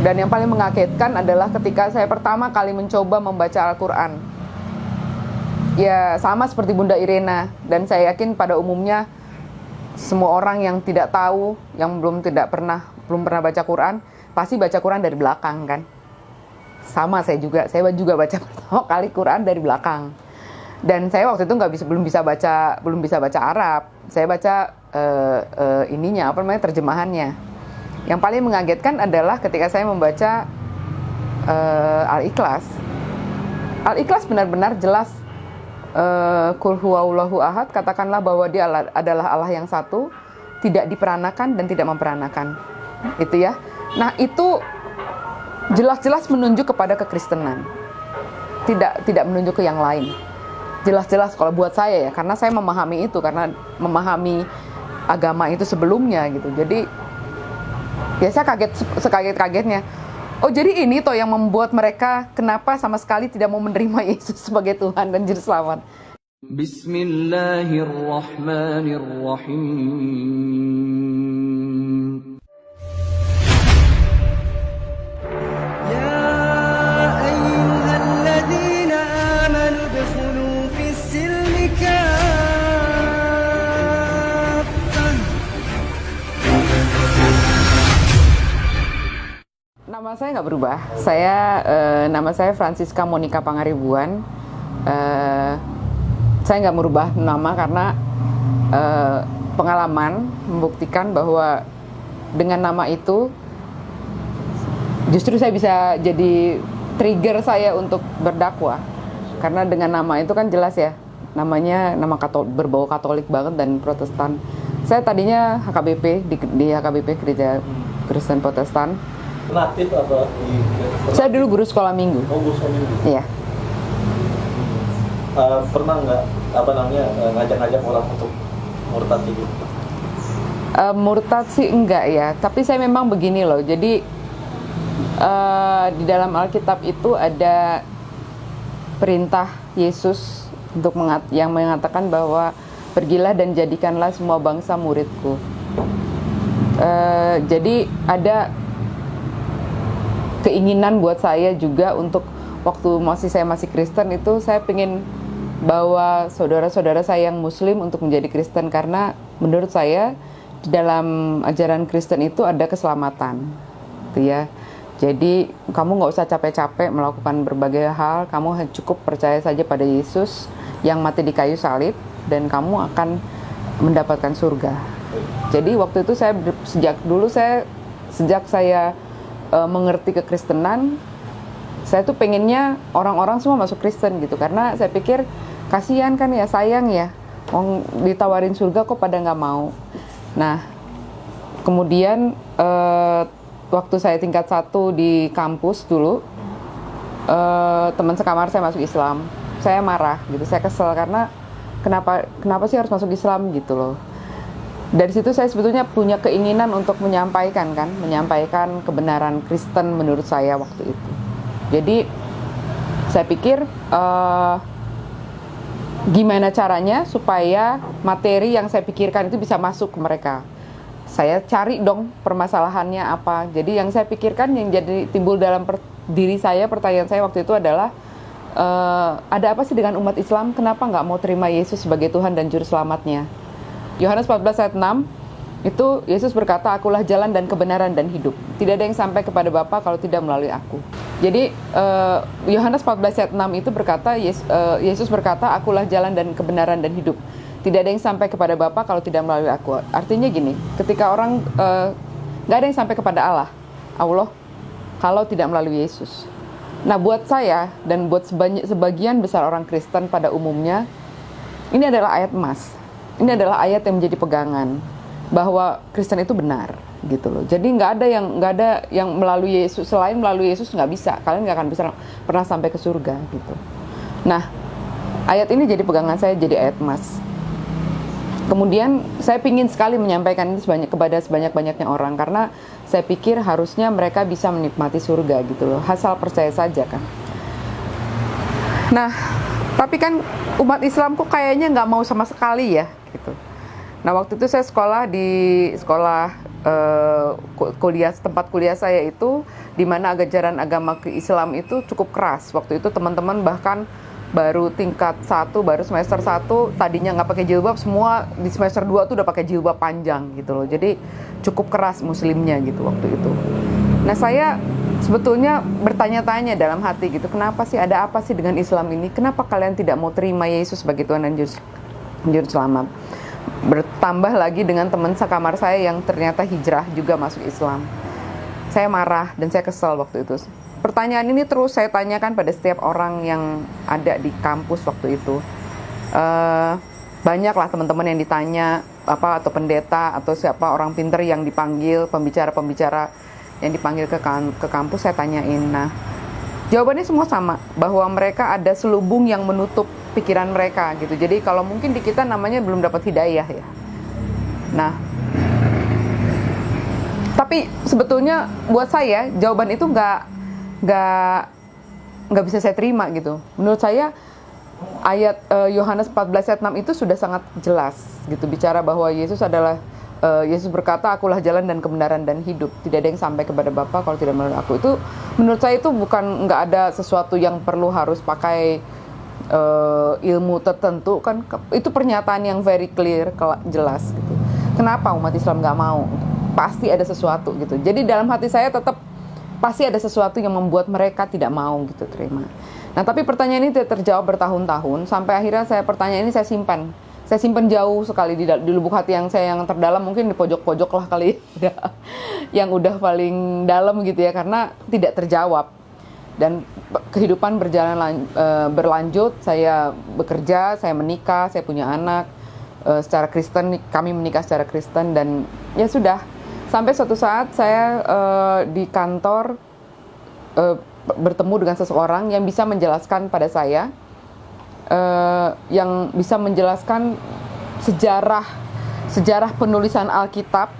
Dan yang paling mengagetkan adalah ketika saya pertama kali mencoba membaca Al-Quran. Ya sama seperti Bunda Irena, dan saya yakin pada umumnya semua orang yang tidak tahu, yang belum pernah baca Quran, pasti baca Quran dari belakang kan. Sama saya juga baca pertama kali Quran dari belakang. Dan saya waktu itu belum bisa baca Arab. Saya baca terjemahannya. Yang paling mengagetkan adalah ketika saya membaca Al-Ikhlas. Al-Ikhlas benar-benar jelas, Qul huwallahu ahad, katakanlah bahwa dia adalah Allah yang satu, tidak diperanakan dan tidak memperanakan. Itu ya. Nah, itu jelas-jelas menunjuk kepada kekristenan. Tidak menunjuk ke yang lain. Jelas-jelas kalau buat saya ya, karena saya memahami itu, karena memahami agama itu sebelumnya gitu. Jadi ya saya sekaget-kagetnya. Oh, jadi ini toh yang membuat mereka kenapa sama sekali tidak mau menerima Yesus sebagai Tuhan dan Juru Selamat. Bismillahirrahmanirrahim. Ya ayyuhalladzina amanu udkhulu fis-silmi kaffah. Nama saya nggak berubah. Nama saya Francisca Monica Pangaribuan. Saya nggak merubah nama karena pengalaman membuktikan bahwa dengan nama itu justru saya bisa jadi trigger saya untuk berdakwah. Karena dengan nama itu kan jelas ya, namanya berbau Katolik banget dan Protestan. Saya tadinya HKBP di HKBP Gereja Kristen Protestan. Aktif apa Saya dulu guru sekolah minggu. Oh, guru sekolah minggu. Iya. Pernah nggak ngajak-ngajak orang untuk murtad gitu? Murtad sih enggak ya, tapi saya memang begini loh. Jadi di dalam Alkitab itu ada perintah Yesus yang mengatakan bahwa pergilah dan jadikanlah semua bangsa muridku. Jadi ada keinginan buat saya juga untuk waktu saya masih Kristen itu saya pengen bawa saudara-saudara saya yang Muslim untuk menjadi Kristen, karena menurut saya di dalam ajaran Kristen itu ada keselamatan, gitu ya. Jadi kamu nggak usah capek-capek melakukan berbagai hal, kamu cukup percaya saja pada Yesus yang mati di kayu salib dan kamu akan mendapatkan surga. Jadi waktu itu sejak saya mengerti kekristenan, saya tuh pengennya orang-orang semua masuk Kristen gitu, karena saya pikir kasihan kan ya, sayang ya, ditawarin surga kok pada nggak mau. Nah, kemudian waktu saya tingkat 1 di kampus dulu, teman sekamar saya masuk Islam, saya marah gitu, saya kesel karena kenapa sih harus masuk Islam gitu loh. Dari situ saya sebetulnya punya keinginan untuk menyampaikan kebenaran Kristen menurut saya waktu itu. Jadi saya pikir gimana caranya supaya materi yang saya pikirkan itu bisa masuk ke mereka. Saya cari dong permasalahannya apa. Jadi yang saya pikirkan, yang jadi timbul dalam diri saya, pertanyaan saya waktu itu adalah ada apa sih dengan umat Islam? Kenapa nggak mau terima Yesus sebagai Tuhan dan Juru Selamatnya? Yohanes 14 ayat 6 itu Yesus berkata, akulah jalan dan kebenaran dan hidup. Tidak ada yang sampai kepada Bapa kalau tidak melalui aku. Jadi Yohanes 14 ayat 6 itu berkata, Yesus berkata, akulah jalan dan kebenaran dan hidup. Tidak ada yang sampai kepada Bapa kalau tidak melalui aku. Artinya gini, ketika orang nggak ada yang sampai kepada Allah kalau tidak melalui Yesus. Nah, buat saya dan buat sebagian besar orang Kristen pada umumnya, ini adalah ayat emas. Ini adalah ayat yang menjadi pegangan bahwa Kristen itu benar, gitu loh. Jadi nggak ada yang melalui Yesus, selain melalui Yesus nggak bisa. Kalian nggak akan bisa pernah sampai ke surga, gitu. Nah, ayat ini jadi pegangan saya, jadi ayat emas. Kemudian saya ingin sekali menyampaikan ini kepada sebanyak-banyaknya orang, karena saya pikir harusnya mereka bisa menikmati surga, gitu loh. Asal percaya saja kan. Nah, tapi kan umat Islam kok kayaknya nggak mau sama sekali ya, gitu. Nah, waktu itu saya sekolah di sekolah tempat kuliah saya itu, di mana ajaran agama Islam itu cukup keras. Waktu itu teman-teman bahkan baru tingkat 1, baru semester 1, tadinya nggak pakai jilbab, semua di semester 2 tuh udah pakai jilbab panjang gitu loh. Jadi cukup keras muslimnya gitu waktu itu. Nah, saya sebetulnya bertanya-tanya dalam hati gitu, kenapa sih, ada apa sih dengan Islam ini? Kenapa kalian tidak mau terima Yesus sebagai Tuhan dan Juru Selamat? Bertambah lagi dengan teman sekamar saya yang ternyata hijrah juga masuk Islam. Saya marah dan saya kesal waktu itu. Pertanyaan ini terus saya tanyakan pada setiap orang yang ada di kampus waktu itu. Banyaklah teman-teman yang ditanya, atau pendeta atau siapa orang pinter yang dipanggil, pembicara-pembicara yang dipanggil ke kampus, saya tanyain. Nah, jawabannya semua sama, bahwa mereka ada selubung yang menutup pikiran mereka gitu. Jadi kalau mungkin di kita namanya belum dapat hidayah ya. Nah, tapi sebetulnya buat saya jawaban itu nggak bisa saya terima gitu. Menurut saya ayat Yohanes 14 ayat 6 itu sudah sangat jelas gitu, bicara bahwa Yesus berkata, akulah jalan dan kebenaran dan hidup. Tidak ada yang sampai kepada Bapa kalau tidak melalui aku. Itu menurut saya itu bukan, nggak ada sesuatu yang perlu harus pakai ilmu tertentu kan. Itu pernyataan yang very clear, jelas gitu. Kenapa umat Islam nggak mau? Pasti ada sesuatu gitu. Jadi dalam hati saya tetap pasti ada sesuatu yang membuat mereka tidak mau gitu terima. Nah, tapi pertanyaan ini tidak terjawab bertahun-tahun, sampai akhirnya pertanyaan ini saya simpan. Saya simpan jauh sekali di lubuk hati yang terdalam, mungkin di pojok-pojok lah kali ya, yang udah paling dalam gitu ya, karena tidak terjawab. Dan kehidupan berlanjut, saya bekerja, saya menikah, saya punya anak secara Kristen, kami menikah secara Kristen, dan ya sudah. Sampai suatu saat saya di kantor bertemu dengan seseorang yang bisa menjelaskan pada saya, yang bisa menjelaskan sejarah penulisan Alkitab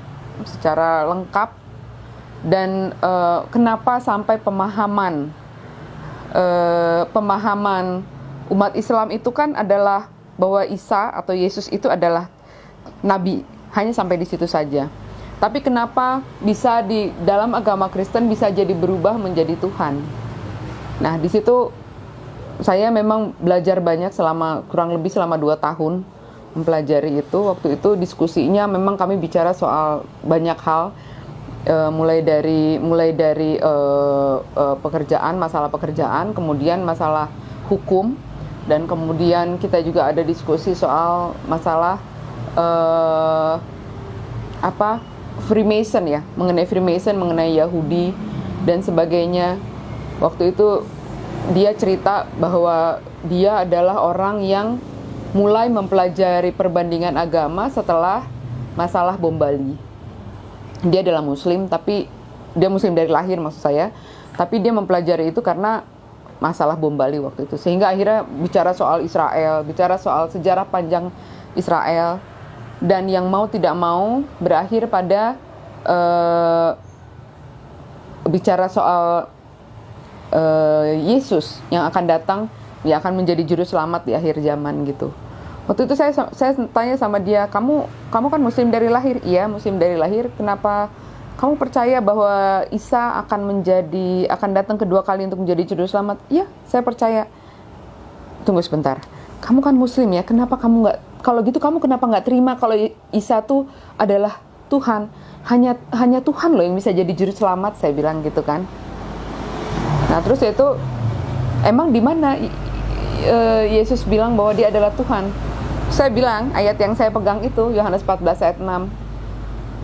secara lengkap, dan kenapa sampai pemahaman umat Islam itu kan adalah bahwa Isa atau Yesus itu adalah nabi, hanya sampai di situ saja. Tapi kenapa bisa di dalam agama Kristen bisa jadi berubah menjadi Tuhan? Nah, di situ saya memang belajar banyak kurang lebih selama 2 tahun mempelajari itu. Waktu itu diskusinya memang kami bicara soal banyak hal, mulai dari pekerjaan, masalah pekerjaan, kemudian masalah hukum, dan kemudian kita juga ada diskusi soal masalah Freemason ya, mengenai Freemason, mengenai Yahudi dan sebagainya. Waktu itu dia cerita bahwa dia adalah orang yang mulai mempelajari perbandingan agama setelah masalah bom Bali. Dia adalah Muslim, tapi dia Muslim dari lahir maksud saya, tapi dia mempelajari itu karena masalah bom Bali waktu itu. Sehingga akhirnya bicara soal Israel, bicara soal sejarah panjang Israel, dan yang mau tidak mau berakhir pada bicara soal Yesus yang akan datang, yang akan menjadi juru selamat di akhir zaman gitu. Waktu itu saya tanya sama dia, kamu kan Muslim dari lahir? Iya, Muslim dari lahir. Kenapa kamu percaya bahwa Isa akan datang kedua kali untuk menjadi juru selamat? Iya, saya percaya. Tunggu sebentar. Kamu kan Muslim ya, kenapa kamu nggak? Kalau gitu kamu kenapa nggak terima kalau Isa tuh adalah Tuhan? Hanya Tuhan loh yang bisa jadi juru selamat, saya bilang gitu kan. Nah, terus itu emang di mana Yesus bilang bahwa dia adalah Tuhan? Saya bilang ayat yang saya pegang itu Yohanes 14 ayat 6.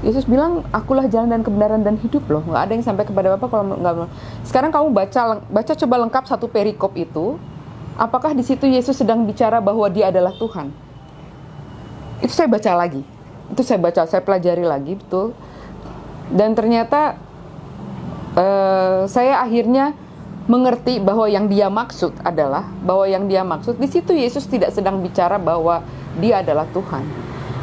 Yesus bilang, akulah jalan dan kebenaran dan hidup loh. Nggak ada yang sampai kepada Bapa kalau nggak. Sekarang kamu baca coba lengkap satu perikop itu. Apakah di situ Yesus sedang bicara bahwa dia adalah Tuhan? Itu saya baca lagi. Saya pelajari lagi betul. Dan ternyata saya akhirnya mengerti bahwa yang dia maksud di situ Yesus tidak sedang bicara bahwa dia adalah Tuhan.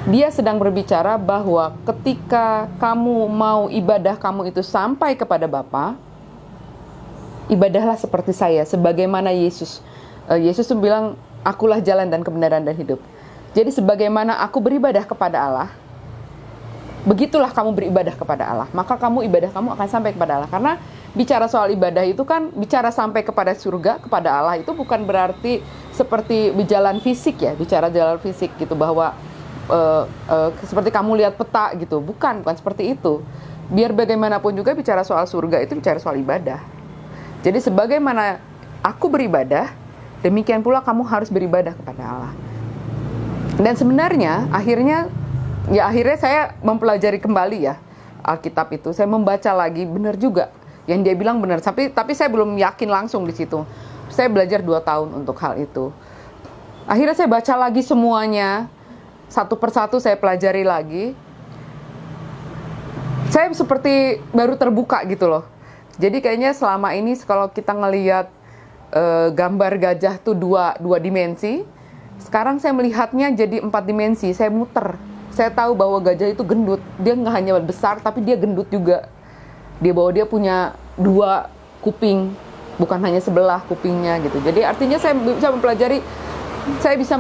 Dia sedang berbicara bahwa ketika kamu mau ibadah kamu itu sampai kepada Bapa, ibadahlah seperti saya, sebagaimana Yesus. Yesus bilang, akulah jalan dan kebenaran dan hidup. Jadi sebagaimana aku beribadah kepada Allah, begitulah kamu beribadah kepada Allah, maka ibadah kamu akan sampai kepada Allah. Karena bicara soal ibadah itu kan bicara sampai kepada surga, kepada Allah, itu bukan berarti seperti berjalan fisik ya, bicara jalan fisik gitu, bahwa seperti kamu lihat peta gitu, bukan seperti itu. Biar bagaimanapun juga bicara soal surga itu bicara soal ibadah. Jadi sebagaimana aku beribadah, demikian pula kamu harus beribadah kepada Allah. Dan sebenarnya akhirnya saya mempelajari kembali ya Alkitab itu. Saya membaca lagi, benar juga yang dia bilang benar. Tapi saya belum yakin langsung di situ. Saya belajar 2 tahun untuk hal itu. Akhirnya saya baca lagi semuanya, satu persatu saya pelajari lagi. Saya seperti baru terbuka gitu loh. Jadi kayaknya selama ini kalau kita ngelihat gambar gajah tuh dua dimensi, sekarang saya melihatnya jadi 4 dimensi. Saya muter. Saya tahu bahwa gajah itu gendut. Dia nggak hanya besar, tapi dia gendut juga. Dia punya 2 kuping, bukan hanya sebelah kupingnya gitu. Jadi artinya saya bisa mempelajari, saya bisa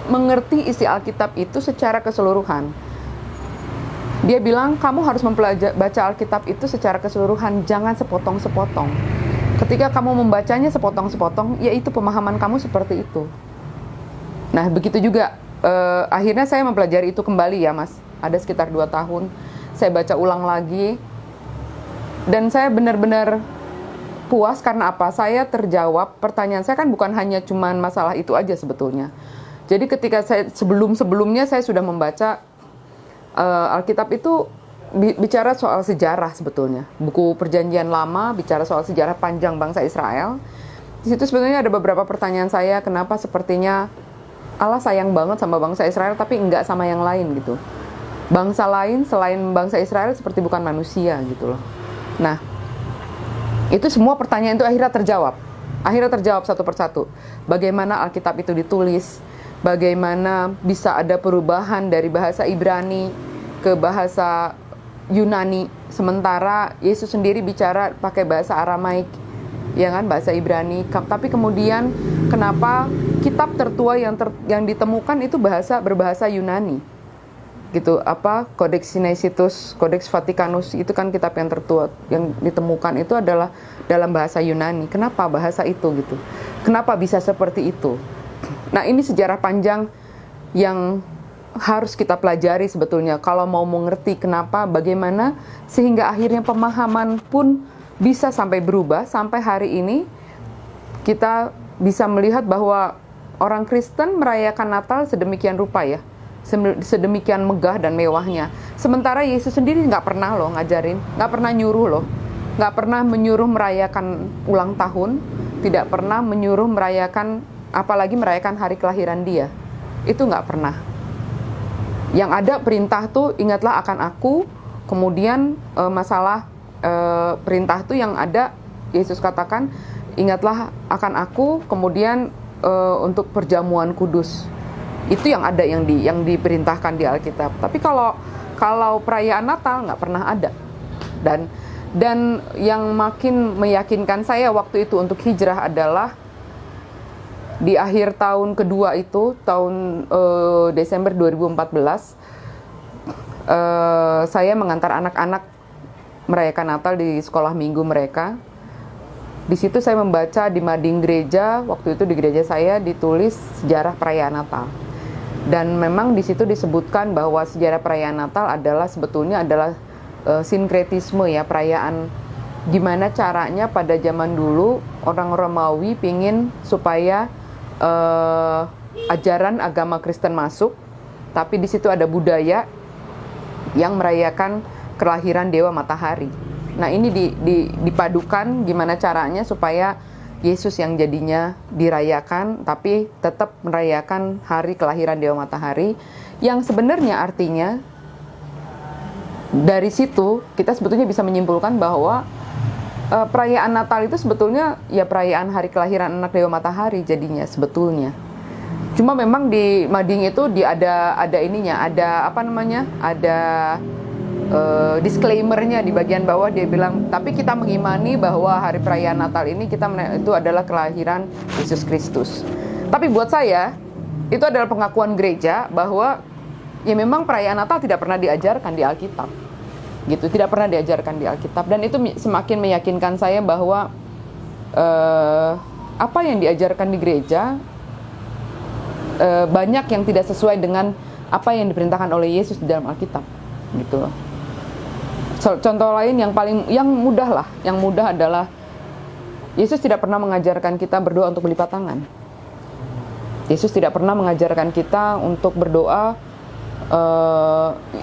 mengerti isi Alkitab itu secara keseluruhan. Dia bilang, kamu harus baca Alkitab itu secara keseluruhan, jangan sepotong-sepotong. Ketika kamu membacanya sepotong-sepotong, yaitu pemahaman kamu seperti itu. Nah, begitu juga. Akhirnya saya mempelajari itu kembali ya Mas. Ada sekitar 2 tahun. Saya baca ulang lagi. Dan saya benar-benar puas karena apa? Saya terjawab, pertanyaan saya kan bukan hanya cuman masalah itu aja sebetulnya. Jadi ketika saya sebelumnya saya sudah membaca Alkitab itu bicara soal sejarah sebetulnya. Buku Perjanjian Lama bicara soal sejarah panjang bangsa Israel. Di situ sebenarnya ada beberapa pertanyaan saya, kenapa sepertinya Allah sayang banget sama bangsa Israel tapi enggak sama yang lain gitu. Bangsa lain selain bangsa Israel seperti bukan manusia gitu loh. Nah, itu semua pertanyaan itu akhirnya terjawab satu persatu. Bagaimana Alkitab itu ditulis, bagaimana bisa ada perubahan dari bahasa Ibrani ke bahasa Yunani, sementara Yesus sendiri bicara pakai bahasa Aramaik, ya kan, bahasa Ibrani. Tapi kemudian kenapa kitab tertua yang ditemukan itu berbahasa Yunani? Gitu, Codex Sinaiticus, Codex Vaticanus itu kan kitab yang tertua yang ditemukan itu adalah dalam bahasa Yunani. Kenapa bahasa itu gitu? Kenapa bisa seperti itu? Nah, ini sejarah panjang yang harus kita pelajari sebetulnya kalau mau mengerti kenapa, bagaimana sehingga akhirnya pemahaman pun bisa sampai berubah. Sampai hari ini kita bisa melihat bahwa orang Kristen merayakan Natal sedemikian rupa ya, sedemikian megah dan mewahnya. Sementara Yesus sendiri nggak pernah loh ngajarin, nggak pernah nyuruh loh, nggak pernah menyuruh merayakan ulang tahun, tidak pernah menyuruh merayakan, apalagi merayakan hari kelahiran dia. Itu nggak pernah. Yang ada perintah tuh, ingatlah akan aku. Kemudian masalah perintah tuh yang ada, Yesus katakan, ingatlah akan aku. Kemudian untuk perjamuan kudus. Itu yang ada, yang diperintahkan di Alkitab. Tapi kalau perayaan Natal nggak pernah ada. Dan yang makin meyakinkan saya waktu itu untuk hijrah adalah di akhir tahun kedua itu, tahun Desember 2014, saya mengantar anak-anak merayakan Natal di sekolah minggu mereka. Di situ saya membaca di mading gereja, waktu itu di gereja saya ditulis sejarah perayaan Natal. Dan memang di situ disebutkan bahwa sejarah perayaan Natal sebetulnya adalah sinkretisme ya, perayaan gimana caranya pada zaman dulu orang Romawi pingin supaya ajaran agama Kristen masuk, tapi di situ ada budaya yang merayakan kelahiran Dewa Matahari. Nah, ini dipadukan gimana caranya supaya Yesus yang jadinya dirayakan, tapi tetap merayakan hari kelahiran Dewa Matahari, yang sebenarnya artinya dari situ kita sebetulnya bisa menyimpulkan bahwa perayaan Natal itu sebetulnya ya perayaan hari kelahiran anak Dewa Matahari jadinya sebetulnya. Cuma memang di mading itu ada ininya, ada disclaimer-nya di bagian bawah. Dia bilang, tapi kita mengimani bahwa hari perayaan Natal ini itu adalah kelahiran Yesus Kristus. Tapi buat saya itu adalah pengakuan gereja bahwa ya memang perayaan Natal tidak pernah diajarkan di Alkitab, gitu, tidak pernah diajarkan di Alkitab, dan itu semakin meyakinkan saya bahwa apa yang diajarkan di gereja banyak yang tidak sesuai dengan apa yang diperintahkan oleh Yesus di dalam Alkitab, gitu loh. Contoh lain yang mudah adalah Yesus tidak pernah mengajarkan kita berdoa untuk berlipat tangan. Yesus tidak pernah mengajarkan kita untuk berdoa,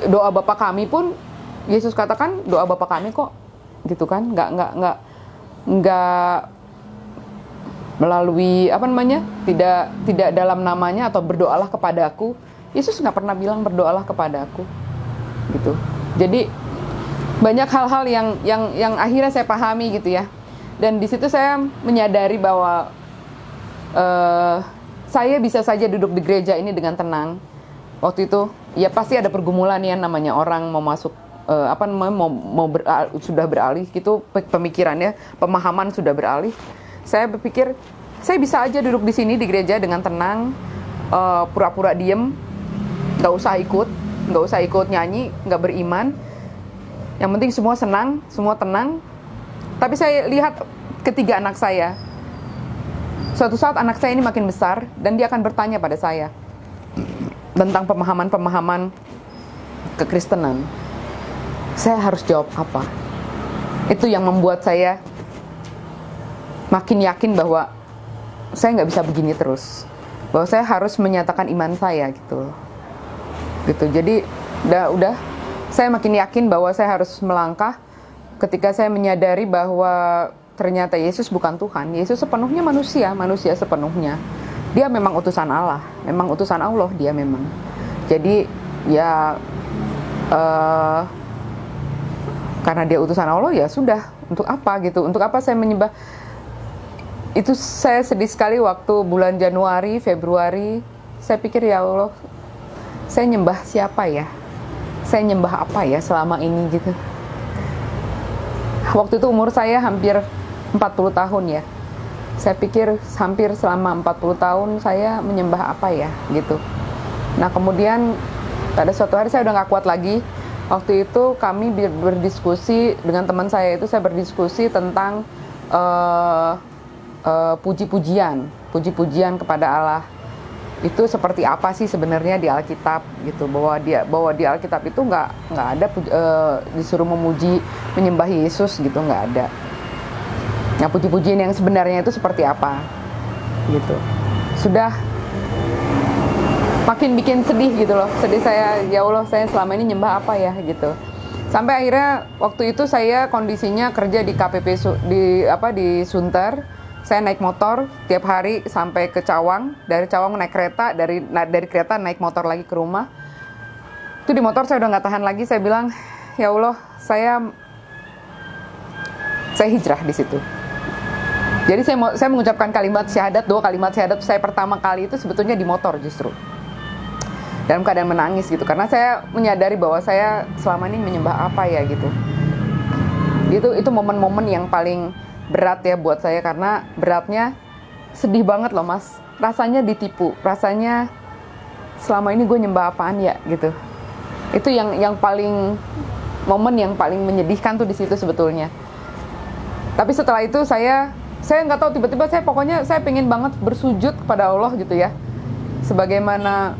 doa Bapa kami pun Yesus katakan doa Bapa kami kok, gitu kan? Nggak melalui tidak dalam namanya atau berdoalah kepadaku. Yesus nggak pernah bilang berdoalah kepadaku, gitu. Jadi banyak hal-hal yang akhirnya saya pahami, gitu ya. Dan di situ saya menyadari bahwa saya bisa saja duduk di gereja ini dengan tenang. Waktu itu ya pasti ada pergumulan ya, namanya orang mau masuk sudah beralih gitu pemikirannya, pemahaman sudah beralih. Saya berpikir saya bisa aja duduk di sini di gereja dengan tenang, pura-pura diem, nggak usah ikut nyanyi, nggak beriman. Yang penting semua senang, semua tenang. Tapi saya lihat ketiga anak saya. Suatu saat anak saya ini makin besar dan dia akan bertanya pada saya tentang pemahaman-pemahaman kekristenan. Saya harus jawab apa? Itu yang membuat saya makin yakin bahwa saya nggak bisa begini terus. Bahwa saya harus menyatakan iman saya, gitu. Jadi udah saya makin yakin bahwa saya harus melangkah ketika saya menyadari bahwa ternyata Yesus bukan Tuhan. Yesus sepenuhnya manusia sepenuhnya. Dia memang utusan Allah, memang utusan Allah dia memang. Jadi ya karena dia utusan Allah ya sudah, untuk apa gitu? Untuk apa saya menyembah? Itu saya sedih sekali waktu bulan Januari, Februari. Saya pikir ya Allah, saya nyembah siapa ya? Saya nyembah apa ya selama ini gitu. Waktu itu umur saya hampir 40 tahun ya. Saya pikir hampir selama 40 tahun saya menyembah apa ya gitu. Nah kemudian pada suatu hari saya udah gak kuat lagi. Waktu itu kami berdiskusi dengan teman saya itu, saya berdiskusi tentang puji-pujian kepada Allah. Itu seperti apa sih sebenarnya di Alkitab gitu, bahwa di Alkitab itu nggak ada disuruh memuji menyembah Yesus gitu, nggak ada. Nah puji-pujian yang sebenarnya itu seperti apa gitu. Sudah makin bikin sedih gitu loh, sedih saya, ya Allah saya selama ini nyembah apa ya gitu. Sampai akhirnya waktu itu saya kondisinya kerja di KPP di Sunter. Saya naik motor tiap hari sampai ke Cawang, dari Cawang naik kereta, dari kereta naik motor lagi ke rumah. Itu di motor saya udah nggak tahan lagi, saya bilang, ya Allah, saya hijrah di situ. Jadi saya mengucapkan kalimat syahadat, 2 kalimat syahadat saya pertama kali itu sebetulnya di motor justru. Dalam keadaan menangis gitu, karena saya menyadari bahwa saya selama ini menyembah apa ya gitu. Itu momen-momen yang paling berat ya buat saya, karena beratnya sedih banget loh mas, rasanya ditipu, rasanya selama ini gue nyembah apaan ya gitu. Itu yang paling momen yang paling menyedihkan tuh di situ sebetulnya. Tapi setelah itu saya nggak tahu, tiba-tiba saya pengen banget bersujud kepada Allah gitu ya, sebagaimana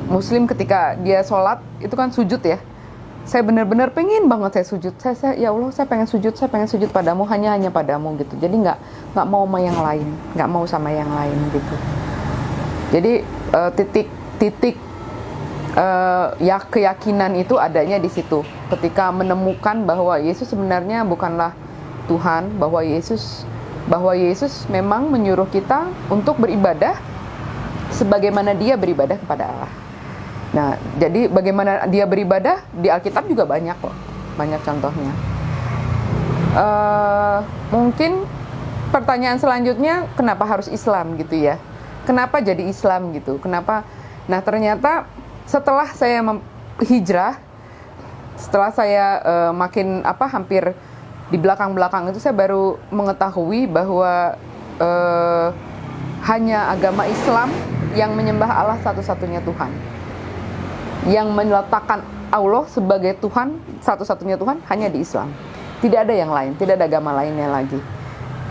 Muslim ketika dia sholat itu kan sujud ya. Saya benar-benar pengen banget saya sujud. Saya ya Allah, saya pengen sujud padamu, hanya padamu gitu. Jadi nggak mau sama yang lain, nggak mau sama yang lain gitu. Jadi titik ya keyakinan itu adanya di situ. Ketika menemukan bahwa Yesus sebenarnya bukanlah Tuhan, bahwa Yesus memang menyuruh kita untuk beribadah sebagaimana Dia beribadah kepada Allah. Nah, jadi bagaimana dia beribadah di Alkitab juga banyak kok, banyak contohnya. Mungkin pertanyaan selanjutnya, kenapa harus Islam gitu ya? Kenapa jadi Islam gitu? Kenapa? Nah, ternyata setelah saya hijrah, setelah saya hampir di belakang itu saya baru mengetahui bahwa hanya agama Islam yang menyembah Allah satu-satunya Tuhan. yang meletakkan Allah sebagai Tuhan, satu-satunya Tuhan hanya di Islam. Tidak ada yang lain, tidak ada agama lainnya lagi.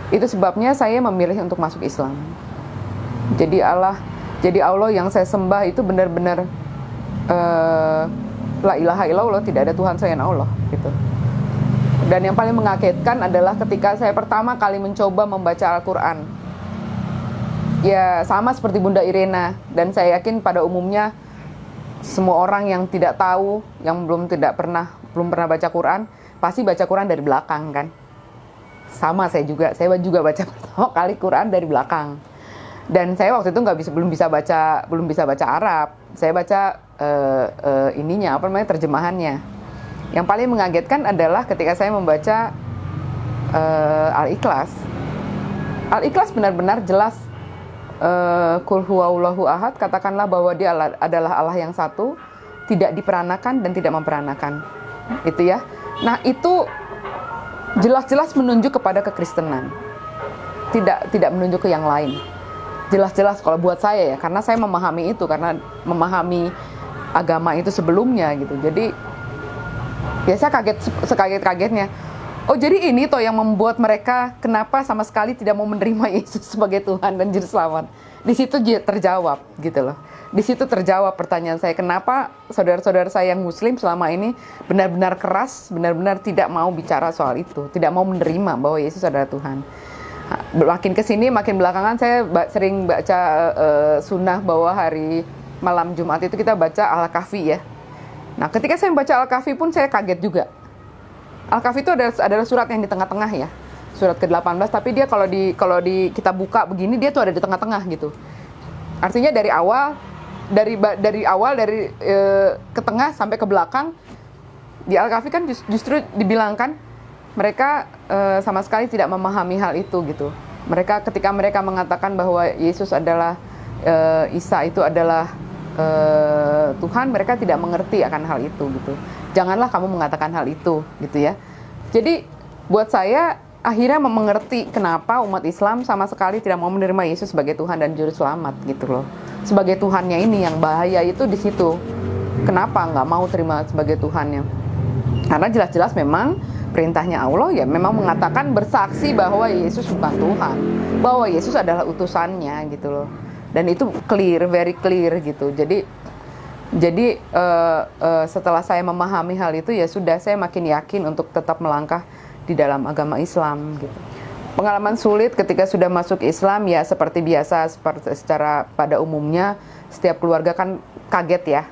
Itu sebabnya saya memilih untuk masuk Islam. Jadi Allah yang saya sembah itu benar-benar la ilaha illallah, tidak ada Tuhan selain Allah gitu. Dan yang paling mengagetkan adalah ketika saya pertama kali mencoba membaca Al-Quran. Ya sama seperti Bunda Irena, dan saya yakin pada umumnya semua orang yang tidak tahu, yang belum pernah baca Quran, pasti baca Quran dari belakang kan. Sama saya juga baca pertama kali Quran dari belakang. Dan saya waktu itu belum bisa baca Arab. Saya baca terjemahannya. Yang paling mengagetkan adalah ketika saya membaca Al-Ikhlas. Al-Ikhlas benar-benar jelas. Qul huwallahu ahad, katakanlah bahwa dia adalah Allah yang satu, tidak diperanakan dan tidak memperanakan. Itu ya. Nah, itu jelas-jelas menunjuk kepada kekristenan. Tidak menunjuk ke yang lain. Jelas-jelas kalau buat saya ya, karena saya memahami itu, karena memahami agama itu sebelumnya gitu. Jadi ya saya sekaget-kagetnya. Oh, jadi ini toh yang membuat mereka kenapa sama sekali tidak mau menerima Yesus sebagai Tuhan dan Juru Selamat. Di situ terjawab gitu loh. Di situ terjawab pertanyaan saya, kenapa saudara-saudara saya yang Muslim selama ini benar-benar keras, benar-benar tidak mau bicara soal itu, tidak mau menerima bahwa Yesus adalah Tuhan. Makin kesini, makin belakangan saya sering baca sunnah bahwa hari malam Jumat itu kita baca Al-Kahfi ya. Nah, ketika saya membaca Al-Kahfi pun saya kaget juga. Al-Kahfi itu adalah surat yang di tengah-tengah ya, surat ke-18. Tapi dia kalau di kita buka begini, dia tuh ada di tengah-tengah gitu. Artinya dari ke tengah sampai ke belakang di Al-Kahfi kan justru dibilangkan mereka sama sekali tidak memahami hal itu gitu. Ketika mereka mengatakan bahwa Yesus adalah Isa itu adalah Tuhan, mereka tidak mengerti akan hal itu gitu. Janganlah kamu mengatakan hal itu gitu ya. Jadi buat saya akhirnya mengerti kenapa umat Islam sama sekali tidak mau menerima Yesus sebagai Tuhan dan Juru Selamat gitu loh. Sebagai Tuhannya ini yang bahaya itu di situ. Kenapa nggak mau terima sebagai Tuhannya? Karena jelas-jelas memang perintahnya Allah ya memang mengatakan bersaksi bahwa Yesus bukan Tuhan, bahwa Yesus adalah utusannya gitu loh. Dan itu clear, very clear gitu. Jadi setelah saya memahami hal itu ya sudah, saya makin yakin untuk tetap melangkah di dalam agama Islam gitu. Pengalaman sulit ketika sudah masuk Islam ya seperti biasa, secara pada umumnya setiap keluarga kan kaget ya.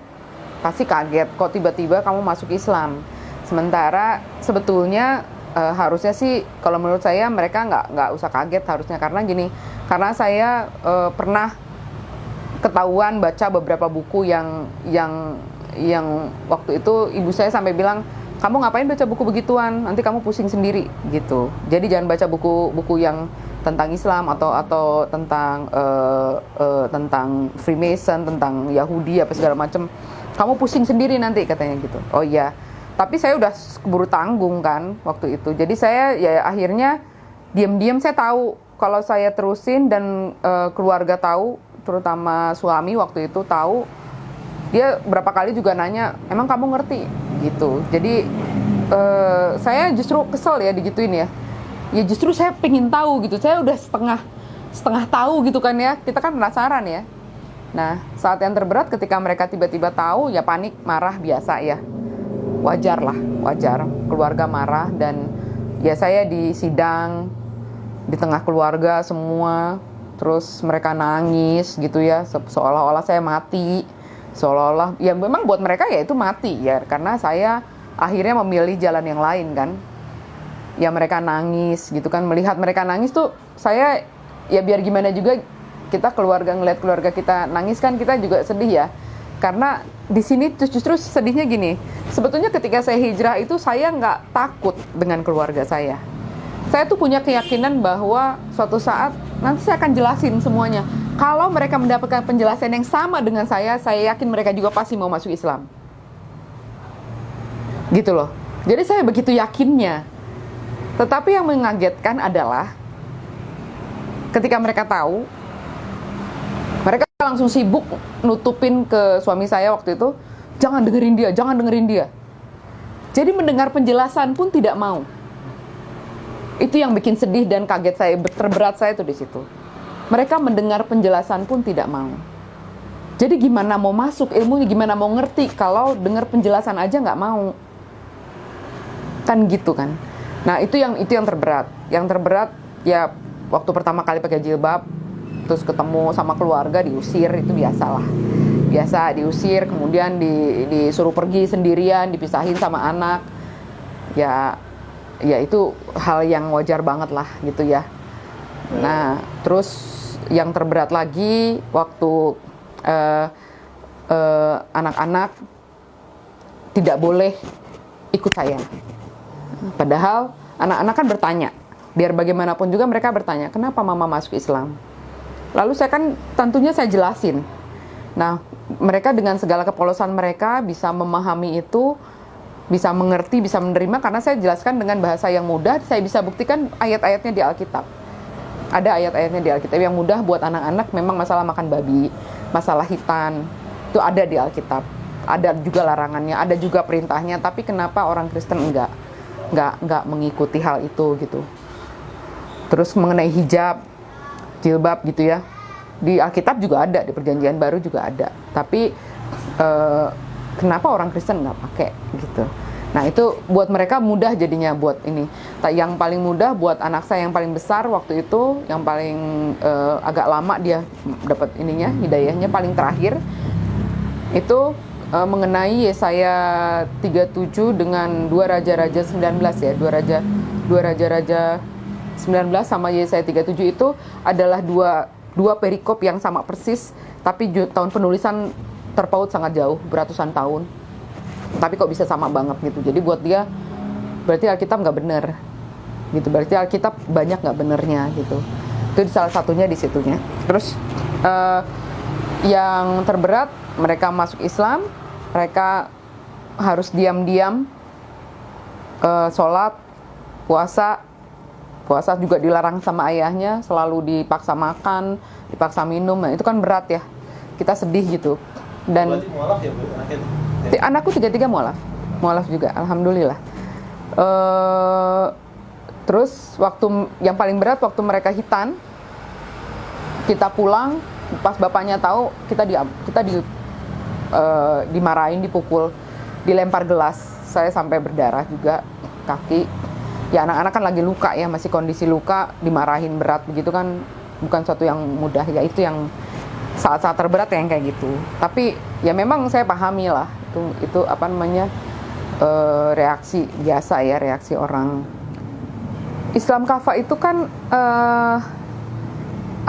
Pasti kaget kok tiba-tiba kamu masuk Islam. Sementara sebetulnya harusnya sih kalau menurut saya mereka nggak usah kaget harusnya, karena gini, karena saya pernah ketahuan baca beberapa buku yang waktu itu ibu saya sampai bilang, kamu ngapain baca buku begituan, nanti kamu pusing sendiri gitu. Jadi jangan baca buku-buku yang tentang Islam atau tentang Freemason, tentang Yahudi apa segala macam. Kamu pusing sendiri nanti katanya gitu. Oh iya. Tapi saya udah keburu tanggung kan waktu itu. Jadi saya ya akhirnya diam-diam saya tahu kalau saya terusin dan keluarga tahu, terutama suami waktu itu tahu, dia berapa kali juga nanya, emang kamu ngerti gitu. Jadi saya justru kesel ya digituin ya. Ya justru saya pengen tahu gitu. Saya udah setengah tahu gitu kan ya. Kita kan penasaran ya. Nah, saat yang terberat ketika mereka tiba-tiba tahu, ya panik, marah biasa ya. Wajar keluarga marah. Dan ya saya di sidang di tengah keluarga semua, terus mereka nangis gitu ya, seolah-olah saya mati, seolah-olah ya memang buat mereka ya itu mati ya, karena saya akhirnya memilih jalan yang lain kan. Ya mereka nangis gitu kan, melihat mereka nangis tuh saya ya biar gimana juga, kita ngeliat keluarga kita nangis kan kita juga sedih ya. Karena di sini justru sedihnya gini, sebetulnya ketika saya hijrah itu saya nggak takut dengan keluarga saya. Saya tuh punya keyakinan bahwa suatu saat nanti saya akan jelasin semuanya. Kalau mereka mendapatkan penjelasan yang sama dengan saya yakin mereka juga pasti mau masuk Islam. Gitu loh. Jadi saya begitu yakinnya. Tetapi yang mengagetkan adalah ketika mereka tahu, mereka langsung sibuk nutupin ke suami saya waktu itu jangan dengerin dia, jangan dengerin dia. Jadi mendengar penjelasan pun tidak mau. Itu yang bikin sedih dan kaget saya, terberat saya tuh di situ. Mereka mendengar penjelasan pun tidak mau. Jadi gimana mau masuk ilmunya, gimana mau ngerti kalau dengar penjelasan aja nggak mau. Kan gitu kan. Nah, itu yang terberat. Yang terberat ya waktu pertama kali pakai jilbab, terus ketemu sama keluarga diusir, itu biasalah. Biasa diusir, kemudian disuruh pergi sendirian, dipisahin sama anak. Ya itu hal yang wajar banget lah gitu ya. Nah, terus yang terberat lagi waktu anak-anak tidak boleh ikut saya. Padahal anak-anak kan bertanya, biar bagaimanapun juga mereka bertanya, kenapa mama masuk Islam? Lalu tentunya saya jelasin. Nah, mereka dengan segala kepolosan mereka bisa memahami itu, bisa mengerti, bisa menerima, karena saya jelaskan dengan bahasa yang mudah. Saya bisa buktikan ayat-ayatnya di Alkitab. Ada ayat-ayatnya di Alkitab yang mudah buat anak-anak. Memang masalah makan babi, masalah hitan, itu ada di Alkitab. Ada juga larangannya, ada juga perintahnya. Tapi kenapa orang Kristen enggak mengikuti hal itu gitu. Terus mengenai hijab, jilbab gitu ya, di Alkitab juga ada, di Perjanjian Baru juga ada. Tapi kenapa orang Kristen nggak pakai gitu? Nah, itu buat mereka mudah jadinya buat ini. Yang paling mudah buat anak saya yang paling besar waktu itu, yang paling agak lama dia dapat ininya, hidayahnya paling terakhir itu mengenai Yesaya 37 dengan 2 Raja-Raja 19 ya, 2 Raja-Raja 19 sama Yesaya 37 itu adalah dua perikop yang sama persis, tapi tahun penulisan terpaut sangat jauh, beratusan tahun. Tapi kok bisa sama banget gitu. Jadi buat dia berarti Alkitab nggak bener gitu. Berarti Alkitab banyak nggak benernya gitu. Itu salah satunya di situnya. Terus yang terberat, mereka masuk Islam, mereka harus diam-diam sholat, puasa juga dilarang sama ayahnya, selalu dipaksa makan, dipaksa minum. Nah, itu kan berat ya. Kita sedih gitu. Dan berarti mualaf ya Bu, anaknya? anakku 3 mualaf juga, alhamdulillah. Terus waktu yang paling berat waktu mereka hitan, kita pulang, pas bapaknya tahu kita dimarahin, dipukul, dilempar gelas. Saya sampai berdarah juga kaki. Ya anak-anak kan lagi luka ya, masih kondisi luka, dimarahin berat begitu kan bukan suatu yang mudah ya. Itu yang saat-saat terberat yang kayak gitu. Tapi ya memang saya pahami lah itu apa namanya, reaksi biasa ya, reaksi orang Islam kafah itu kan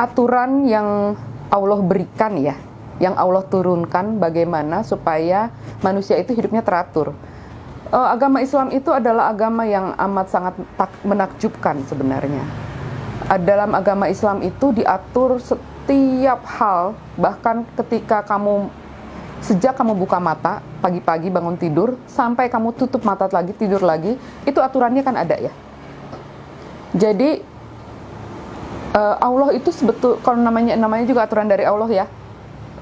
aturan yang Allah berikan ya, yang Allah turunkan bagaimana supaya manusia itu hidupnya teratur. Agama Islam itu adalah agama yang amat sangat menakjubkan sebenarnya. Dalam agama Islam itu diatur setiap hal, bahkan ketika sejak kamu buka mata, pagi-pagi bangun tidur, sampai kamu tutup mata lagi, tidur lagi, itu aturannya kan ada ya. Jadi, Allah itu kalau namanya juga aturan dari Allah ya,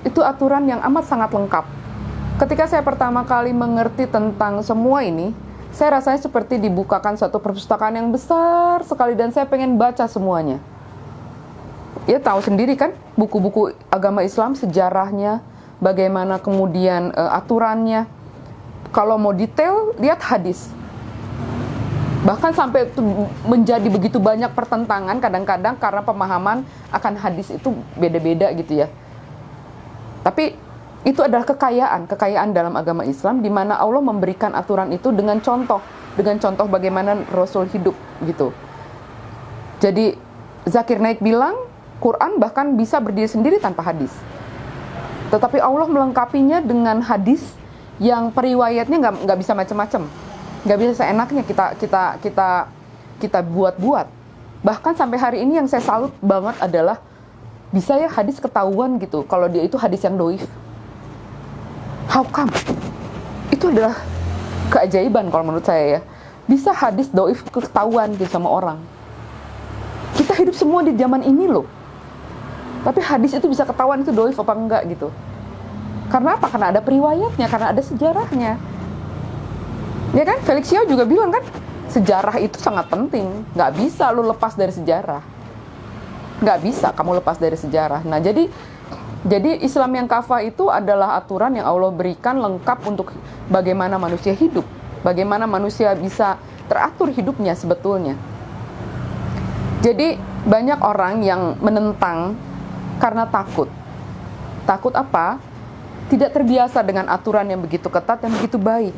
itu aturan yang amat sangat lengkap. Ketika saya pertama kali mengerti tentang semua ini, saya rasanya seperti dibukakan suatu perpustakaan yang besar sekali dan saya pengen baca semuanya. Ya tahu sendiri kan, buku-buku agama Islam, sejarahnya, bagaimana kemudian aturannya. Kalau mau detail, lihat hadis. Bahkan sampai menjadi begitu banyak pertentangan kadang-kadang karena pemahaman akan hadis itu beda-beda gitu ya. Tapi itu adalah kekayaan dalam agama Islam, di mana Allah memberikan aturan itu dengan contoh bagaimana Rasul hidup gitu. Jadi Zakir Naik bilang, Quran bahkan bisa berdiri sendiri tanpa hadis. Tetapi Allah melengkapinya dengan hadis yang periwayatnya nggak bisa macam-macam, nggak bisa seenaknya kita buat-buat. Bahkan sampai hari ini yang saya salut banget adalah bisa ya hadis ketahuan gitu kalau dia itu hadis yang doif. How come? Itu adalah keajaiban kalau menurut saya ya. Bisa hadis doif ketahuan gitu sama orang. Kita hidup semua di zaman ini loh. Tapi hadis itu bisa ketahuan itu doif apa enggak gitu. Karena apa? Karena ada periwayatnya, karena ada sejarahnya. Ya kan? Felix Yao juga bilang kan, sejarah itu sangat penting. Nggak bisa lu lepas dari sejarah. Nggak bisa kamu lepas dari sejarah. Nah, jadi Islam yang kafah itu adalah aturan yang Allah berikan lengkap untuk bagaimana manusia hidup. Bagaimana manusia bisa teratur hidupnya sebetulnya. Jadi banyak orang yang menentang karena takut. Takut apa? Tidak terbiasa dengan aturan yang begitu ketat dan begitu baik.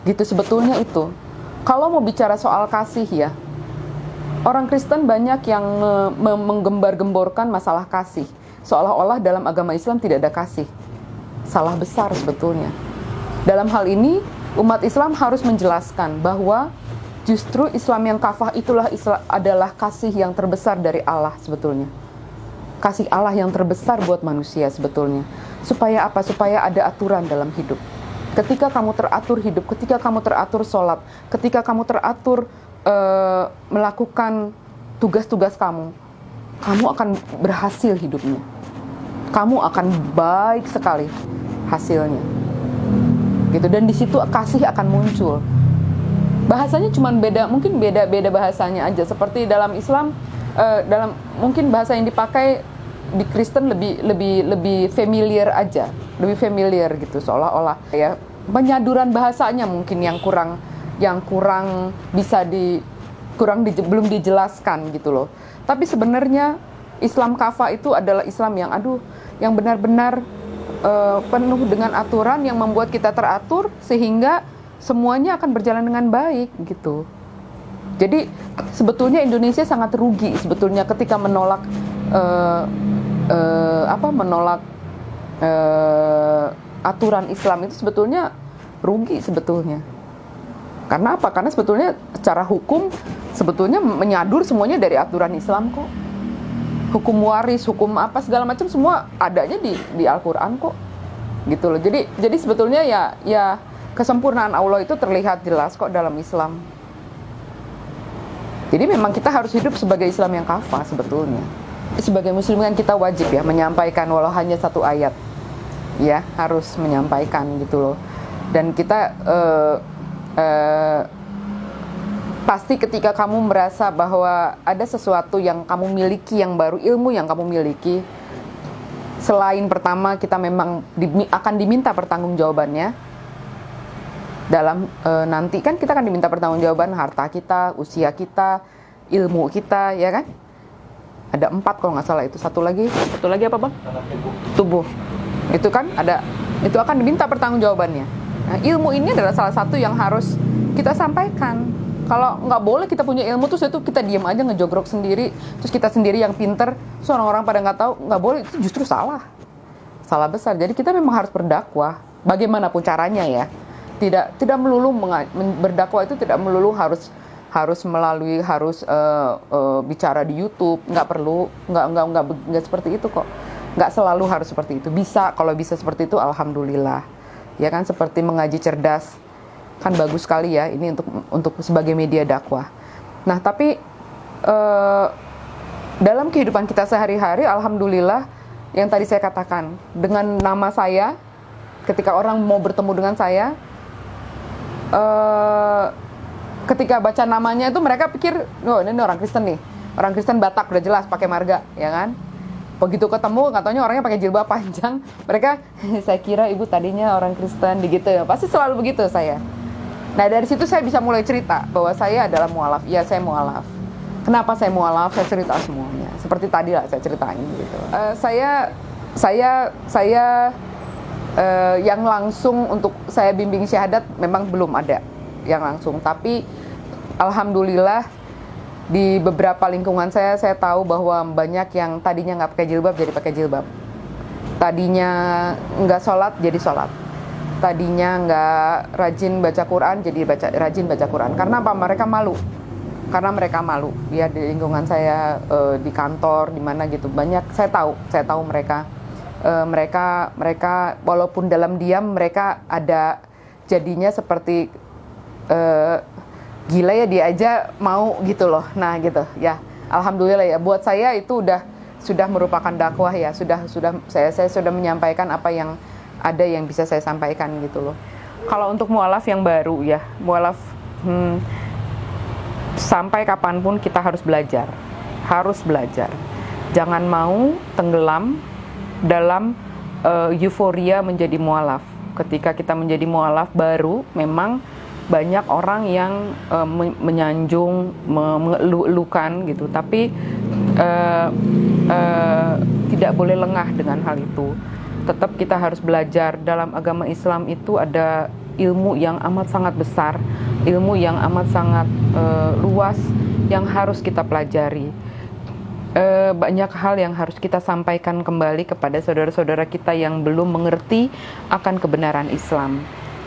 Gitu sebetulnya itu. Kalau mau bicara soal kasih ya, orang Kristen banyak yang menggembar-gemborkan masalah kasih. Seolah-olah dalam agama Islam tidak ada kasih. Salah besar sebetulnya. Dalam hal ini, umat Islam harus menjelaskan bahwa justru Islam yang kafah itulah adalah kasih yang terbesar dari Allah sebetulnya. Kasih Allah yang terbesar buat manusia sebetulnya. Supaya apa? Supaya ada aturan dalam hidup. Ketika kamu teratur hidup, ketika kamu teratur sholat, ketika kamu teratur melakukan tugas-tugas kamu akan berhasil hidupnya. Kamu akan baik sekali hasilnya. Gitu. Dan di situ kasih akan muncul. Bahasanya cuma beda, mungkin beda bahasanya aja. Seperti dalam Islam, mungkin bahasa yang dipakai di Kristen lebih familiar aja, lebih familiar gitu, seolah-olah ya penyaduran bahasanya mungkin yang kurang belum dijelaskan gitu loh. Tapi sebenarnya Islam kafah itu adalah Islam yang benar-benar penuh dengan aturan yang membuat kita teratur sehingga semuanya akan berjalan dengan baik gitu. Jadi sebetulnya Indonesia sangat rugi sebetulnya ketika menolak aturan Islam itu sebetulnya rugi sebetulnya. Karena apa? Karena sebetulnya secara hukum sebetulnya menyadur semuanya dari aturan Islam kok. Hukum waris, hukum apa segala macam semua adanya di Al-Qur'an kok. Gitu loh. Jadi sebetulnya ya kesempurnaan Allah itu terlihat jelas kok dalam Islam. Jadi memang kita harus hidup sebagai Islam yang kafah sebetulnya. Sebagai muslim kan kita wajib ya menyampaikan walau hanya satu ayat. Ya, harus menyampaikan gitu loh. Dan kita pasti ketika kamu merasa bahwa ada sesuatu yang kamu miliki yang baru, ilmu yang kamu miliki, selain pertama kita memang akan diminta pertanggungjawabannya dalam nanti kan kita akan diminta pertanggungjawaban harta kita, usia kita, ilmu kita, ya kan? Ada 4 kalau nggak salah itu. Satu lagi apa bang? Tubuh. Itu kan itu akan diminta pertanggungjawabannya. Nah, ilmu ini adalah salah satu yang harus kita sampaikan. Kalau nggak boleh kita punya ilmu terus itu kita diam aja ngejogrok sendiri, terus kita sendiri yang pinter, terus orang-orang pada nggak tahu, nggak boleh, itu justru salah besar. Jadi kita memang harus berdakwah, bagaimanapun caranya ya. Tidak melulu berdakwah itu tidak melulu harus bicara di YouTube, nggak seperti itu kok. Nggak selalu harus seperti itu. Bisa, kalau bisa seperti itu alhamdulillah. Ya kan, seperti mengaji cerdas. Kan bagus sekali ya ini untuk sebagai media dakwah. Nah, tapi dalam kehidupan kita sehari-hari alhamdulillah yang tadi saya katakan, dengan nama saya ketika orang mau bertemu dengan saya, ketika baca namanya itu mereka pikir, oh ini orang Kristen nih, orang Kristen Batak udah jelas pakai marga, ya kan? Begitu ketemu, katanya orangnya pakai jilbab panjang, mereka, saya kira ibu tadinya orang Kristen, gitu ya, pasti selalu begitu saya. Nah dari situ saya bisa mulai cerita bahwa saya adalah mualaf, iya saya mualaf. Kenapa saya mualaf? Saya cerita semuanya, seperti tadi lah saya ceritain gitu. Saya yang langsung untuk saya bimbing syahadat memang belum ada yang langsung, tapi alhamdulillah di beberapa lingkungan saya tahu bahwa banyak yang tadinya nggak pakai jilbab jadi pakai jilbab, tadinya nggak sholat jadi sholat, tadinya nggak rajin baca Quran jadi rajin baca Quran. Karena apa? Mereka malu ya. Di lingkungan saya, di kantor, di mana gitu, banyak saya tahu mereka walaupun dalam diam mereka ada jadinya seperti gila ya, dia aja mau gitu loh. Nah gitu ya, alhamdulillah ya, buat saya itu sudah merupakan dakwah ya, saya sudah menyampaikan apa yang ada yang bisa saya sampaikan gitu loh. Kalau untuk mualaf yang baru ya, mualaf sampai kapanpun kita harus belajar. Jangan mau tenggelam dalam euforia menjadi mualaf. Ketika kita menjadi mualaf baru, memang banyak orang yang menyanjung, mengeluh-elukan gitu. Tapi tidak boleh lengah dengan hal itu. Tetap kita harus belajar. Dalam agama Islam itu ada ilmu yang amat sangat besar, ilmu yang amat sangat luas yang harus kita pelajari. Banyak hal yang harus kita sampaikan kembali kepada saudara-saudara kita yang belum mengerti akan kebenaran Islam.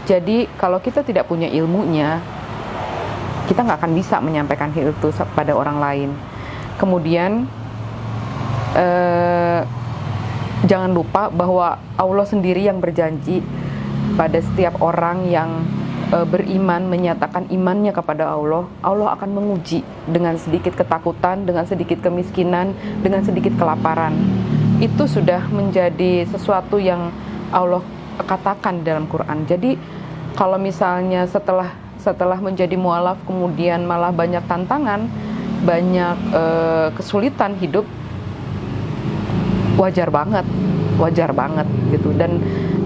Jadi kalau kita tidak punya ilmunya, kita nggak akan bisa menyampaikan hal itu pada orang lain. Kemudian jangan lupa bahwa Allah sendiri yang berjanji pada setiap orang yang beriman, menyatakan imannya kepada Allah, Allah akan menguji dengan sedikit ketakutan, dengan sedikit kemiskinan, dengan sedikit kelaparan. Itu sudah menjadi sesuatu yang Allah katakan dalam Quran. Jadi kalau misalnya setelah menjadi mualaf kemudian malah banyak tantangan, banyak kesulitan hidup, wajar banget gitu.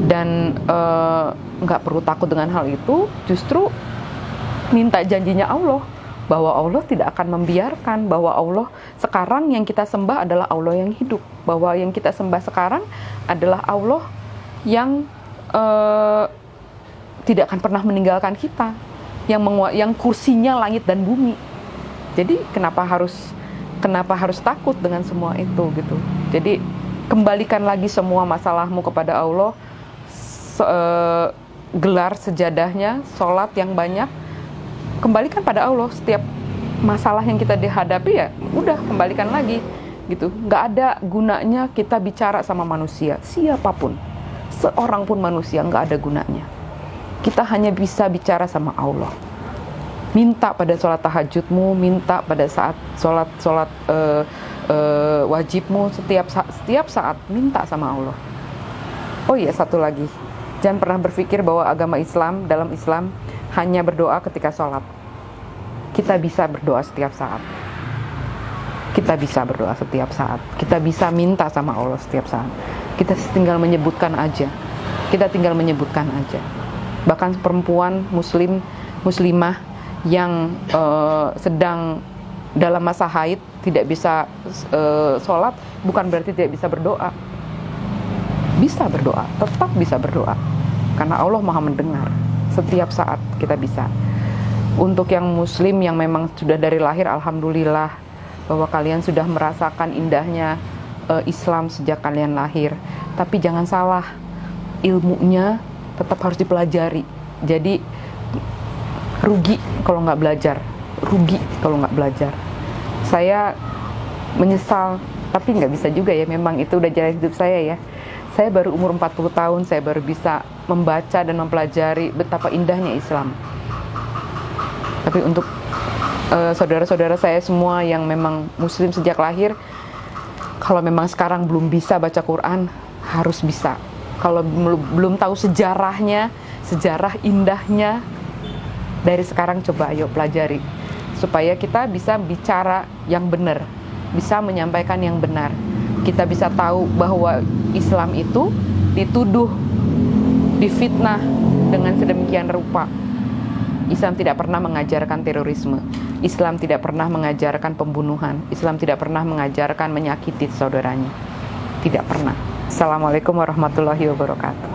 Dan nggak perlu takut dengan hal itu, justru minta janjinya Allah bahwa Allah tidak akan membiarkan, bahwa Allah sekarang yang kita sembah adalah Allah yang hidup, bahwa yang kita sembah sekarang adalah Allah yang tidak akan pernah meninggalkan kita, yang kursinya langit dan bumi. Jadi kenapa harus takut dengan semua itu gitu. Jadi kembalikan lagi semua masalahmu kepada Allah. Gelar sejadahnya, sholat yang banyak, kembalikan pada Allah. Setiap masalah yang kita dihadapi ya udah kembalikan lagi gitu. Nggak ada gunanya kita bicara sama manusia, siapapun, seorang pun manusia, nggak ada gunanya. Kita hanya bisa bicara sama Allah. Minta pada sholat tahajudmu, minta pada saat sholat wajibmu, setiap saat minta sama Allah. Oh iya, satu lagi, jangan pernah berpikir bahwa agama Islam, dalam Islam hanya berdoa ketika sholat. Kita bisa berdoa setiap saat. Kita bisa minta sama Allah setiap saat. Kita tinggal menyebutkan aja. Bahkan perempuan muslimah yang sedang dalam masa haid tidak bisa sholat, bukan berarti tidak bisa berdoa. Tetap bisa berdoa. Karena Allah Maha mendengar. Setiap saat kita bisa. Untuk yang muslim yang memang sudah dari lahir, alhamdulillah bahwa kalian sudah merasakan indahnya Islam sejak kalian lahir. Tapi jangan salah, ilmunya tetap harus dipelajari. Jadi rugi kalau nggak belajar. Saya menyesal, tapi nggak bisa juga ya, memang itu udah jalan hidup saya ya. Saya baru umur 40 tahun, saya baru bisa membaca dan mempelajari betapa indahnya Islam. Tapi untuk saudara-saudara saya semua yang memang muslim sejak lahir, kalau memang sekarang belum bisa baca Quran, harus bisa. Kalau belum tahu sejarah indahnya, dari sekarang coba ayo pelajari. Supaya kita bisa bicara yang benar, bisa menyampaikan yang benar. Kita bisa tahu bahwa Islam itu dituduh, difitnah dengan sedemikian rupa. Islam tidak pernah mengajarkan terorisme. Islam tidak pernah mengajarkan pembunuhan. Islam tidak pernah mengajarkan menyakiti saudaranya. Tidak pernah. Assalamualaikum warahmatullahi wabarakatuh.